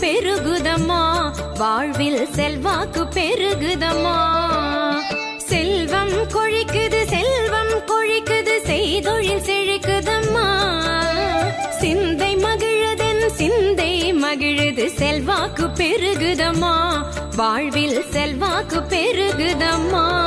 பெருகுதம்மா, வாழ்வில் செல்வாக்கு பெருகுதம்மா. செல்வம் கொழிக்குது, செல்வம் கொழிக்குது, செய்தொழில் செழிக்குதம்மா. சிந்தை மகிழதன் சிந்தை மகிழுது, செல்வாக்கு பெருகுதம்மா, வாழ்வில் செல்வாக்கு பெருகுதம்மா.